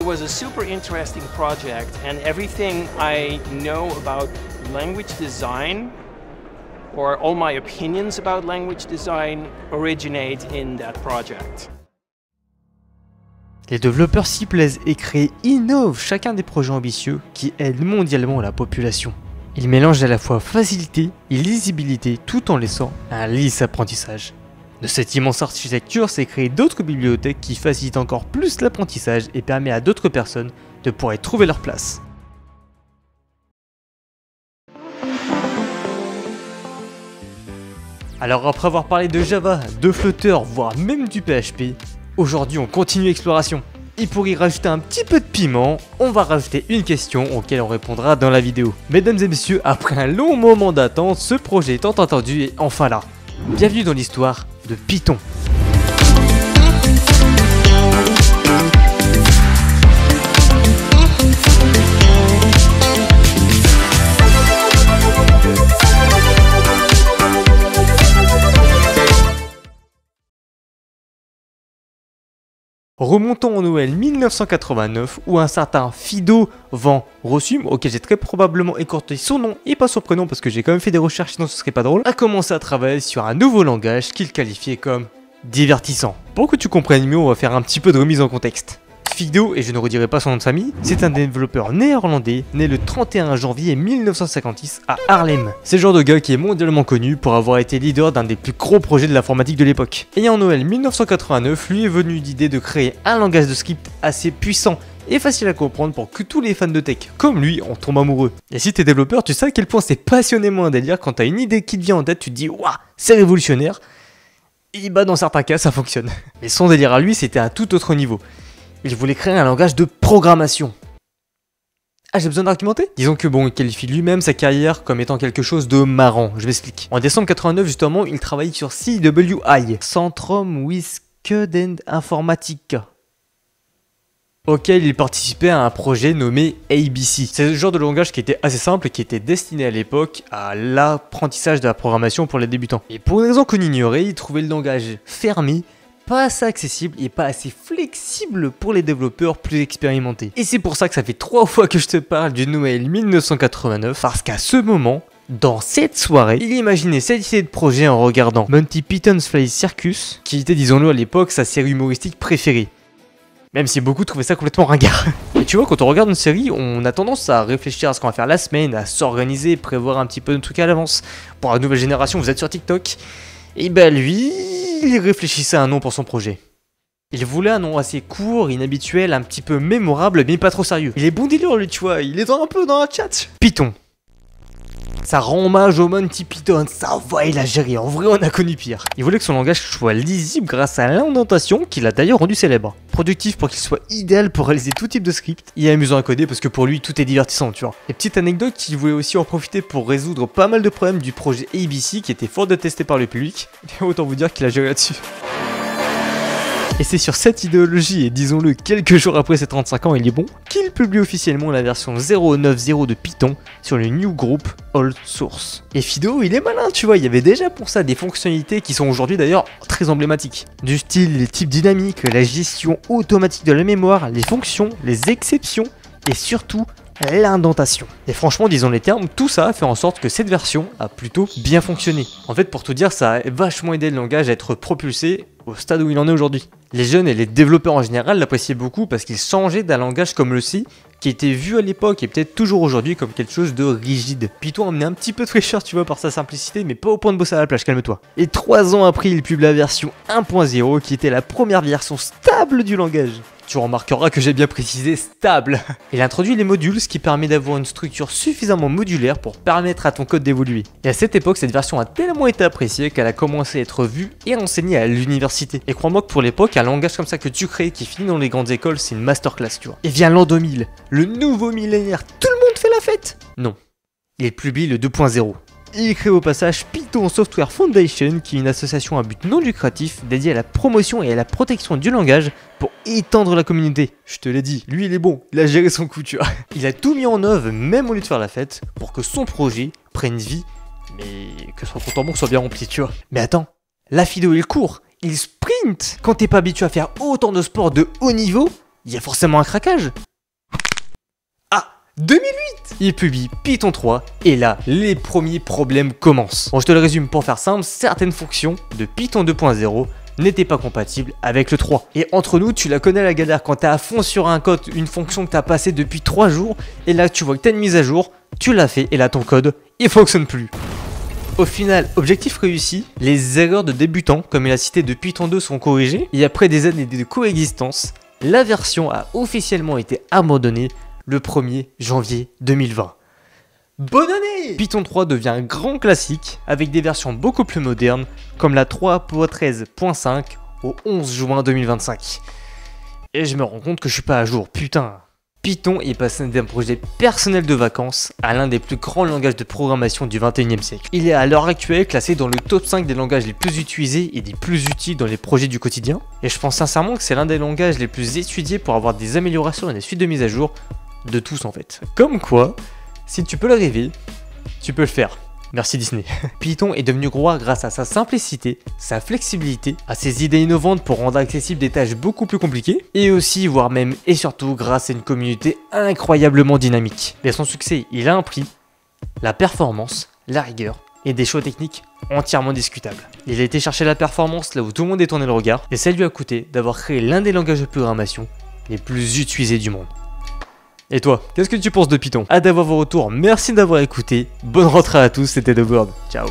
was a super interesting project, and everything I know about language design, or all my opinions about language design, originate in that project. Les développeurs s'y plaisent et créent, innovent chacun des projets ambitieux qui aident mondialement la population. Ils mélangent à la fois facilité et lisibilité tout en laissant un lisse apprentissage. De cette immense architecture s'est créé d'autres bibliothèques qui facilitent encore plus l'apprentissage et permettent à d'autres personnes de pouvoir y trouver leur place. Alors après avoir parlé de Java, de Flutter, voire même du PHP, aujourd'hui on continue l'exploration. Et pour y rajouter un petit peu de piment, on va rajouter une question auquel on répondra dans la vidéo. Mesdames et messieurs, après un long moment d'attente, ce projet tant attendu est enfin là. Bienvenue dans l'histoire de Python. Remontons en Noël 1989 où un certain Fido Van Rossum, auquel j'ai très probablement écorté son nom et pas son prénom parce que j'ai quand même fait des recherches sinon ce serait pas drôle, a commencé à travailler sur un nouveau langage qu'il qualifiait comme divertissant. Pour que tu comprennes mieux, on va faire un petit peu de remise en contexte. Fido, et je ne redirai pas son nom de famille, c'est un développeur néerlandais né le 31 janvier 1956 à Haarlem. C'est le genre de gars qui est mondialement connu pour avoir été leader d'un des plus gros projets de l'informatique de l'époque. Et en Noël 1989, lui est venu l'idée de créer un langage de script assez puissant et facile à comprendre pour que tous les fans de tech, comme lui, en tombent amoureux. Et si t'es développeur, tu sais à quel point c'est passionnément un délire quand t'as une idée qui te vient en tête, tu te dis « Waouh, c'est révolutionnaire !» Et bah dans certains cas, ça fonctionne. Mais son délire à lui, c'était à un tout autre niveau. Il voulait créer un langage de programmation. Ah, j'ai besoin d'argumenter? Disons que bon, il qualifie lui-même sa carrière comme étant quelque chose de marrant, je m'explique. En décembre 89, justement, il travaillait sur CWI, Centrum Wiskunde Informatica, auquel il participait à un projet nommé ABC. C'est le genre de langage qui était assez simple et qui était destiné à l'époque à l'apprentissage de la programmation pour les débutants. Et pour une raison qu'on ignorait, il trouvait le langage fermé, pas assez accessible et pas assez flexible pour les développeurs plus expérimentés. Et c'est pour ça que ça fait 3 fois que je te parle du Noël 1989, parce qu'à ce moment, dans cette soirée, il imaginait cette idée de projet en regardant Monty Python's Flying Circus, qui était, disons-le à l'époque, sa série humoristique préférée. Même si beaucoup trouvaient ça complètement ringard. Et tu vois, quand on regarde une série, on a tendance à réfléchir à ce qu'on va faire la semaine, à s'organiser, prévoir un petit peu de trucs à l'avance. Pour la nouvelle génération, vous êtes sur TikTok. Et ben lui, il réfléchissait à un nom pour son projet. Il voulait un nom assez court, inhabituel, un petit peu mémorable, mais pas trop sérieux. Il est bon délire lui, tu vois, il est un peu dans la chat. Python. Ça rend hommage au Monty Python, ça va, il a géré, en vrai on a connu pire. Il voulait que son langage soit lisible grâce à l'indentation qu'il a d'ailleurs rendu célèbre. Productif pour qu'il soit idéal pour réaliser tout type de script, et amusant à coder parce que pour lui tout est divertissant, tu vois. Et petite anecdote, il voulait aussi en profiter pour résoudre pas mal de problèmes du projet ABC qui était fort détesté par le public, et autant vous dire qu'il a géré là-dessus. Et c'est sur cette idéologie, et disons-le quelques jours après ses 35 ans, il est bon, qu'il publie officiellement la version 0.9.0 de Python sur le Newgroup Old Source. Et Fido, il est malin, tu vois, il y avait déjà pour ça des fonctionnalités qui sont aujourd'hui d'ailleurs très emblématiques. Du style les types dynamiques, la gestion automatique de la mémoire, les fonctions, les exceptions, et surtout l'indentation. Et franchement, disons les termes, tout ça a fait en sorte que cette version a plutôt bien fonctionné. En fait, pour tout dire, ça a vachement aidé le langage à être propulsé au stade où il en est aujourd'hui. Les jeunes et les développeurs en général l'appréciaient beaucoup parce qu'il changeait d'un langage comme le C, qui était vu à l'époque et peut-être toujours aujourd'hui comme quelque chose de rigide. Python amenait un petit peu de fraîcheur, tu vois, par sa simplicité, mais pas au point de bosser à la plage, calme-toi. Et 3 ans après, il publie la version 1.0, qui était la première version stable du langage. Tu remarqueras que j'ai bien précisé stable. Il introduit les modules, ce qui permet d'avoir une structure suffisamment modulaire pour permettre à ton code d'évoluer. Et à cette époque, cette version a tellement été appréciée qu'elle a commencé à être vue et enseignée à l'université. Et crois-moi que pour l'époque, un langage comme ça que tu crées qui finit dans les grandes écoles, c'est une masterclass, tu vois. Et vient l'an 2000, le nouveau millénaire, tout le monde fait la fête. Non, il publie le 2.0. Il crée au passage Python Software Foundation, qui est une association à but non lucratif dédiée à la promotion et à la protection du langage pour étendre la communauté. Je te l'ai dit, lui il est bon, il a géré son coup, tu vois. Il a tout mis en œuvre, même au lieu de faire la fête, pour que son projet prenne vie, mais que son compte en banque soit bien rempli, tu vois. Mais attends, la Fido il court, il sprint. Quand t'es pas habitué à faire autant de sport de haut niveau, il y a forcément un craquage. Ah, 2008! Il publie Python 3 et là, les premiers problèmes commencent. Bon, je te le résume pour faire simple, certaines fonctions de Python 2.0 n'étaient pas compatibles avec le 3. Et entre nous, tu la connais la galère quand t'es à fond sur un code, une fonction que t'as passée depuis 3 jours, et là tu vois que t'as une mise à jour, tu l'as fait et là ton code, il fonctionne plus. Au final, objectif réussi, les erreurs de débutants, comme il a cité de Python 2, sont corrigées, et après des années de coexistence, la version a officiellement été abandonnée le 1er janvier 2020. Bonne année! Python 3 devient un grand classique avec des versions beaucoup plus modernes comme la 3.13.5 au 11 juin 2025. Et je me rends compte que je suis pas à jour, putain. Python est passé d'un projet personnel de vacances à l'un des plus grands langages de programmation du 21e siècle. Il est à l'heure actuelle classé dans le top 5 des langages les plus utilisés et des plus utiles dans les projets du quotidien. Et je pense sincèrement que c'est l'un des langages les plus étudiés pour avoir des améliorations et des suites de mise à jour de tous en fait. Comme quoi, si tu peux le rêver, tu peux le faire. Merci Disney. Python est devenu roi grâce à sa simplicité, sa flexibilité, à ses idées innovantes pour rendre accessibles des tâches beaucoup plus compliquées, et aussi, voire même et surtout, grâce à une communauté incroyablement dynamique. Mais son succès, il a un prix, la performance, la rigueur, et des choix techniques entièrement discutables. Il a été chercher la performance là où tout le monde détournait le regard, et ça lui a coûté d'avoir créé l'un des langages de programmation les plus utilisés du monde. Et toi, qu'est-ce que tu penses de Python? Hâte d'avoir vos retours, merci d'avoir écouté, bonne rentrée à tous, c'était TheBird, ciao.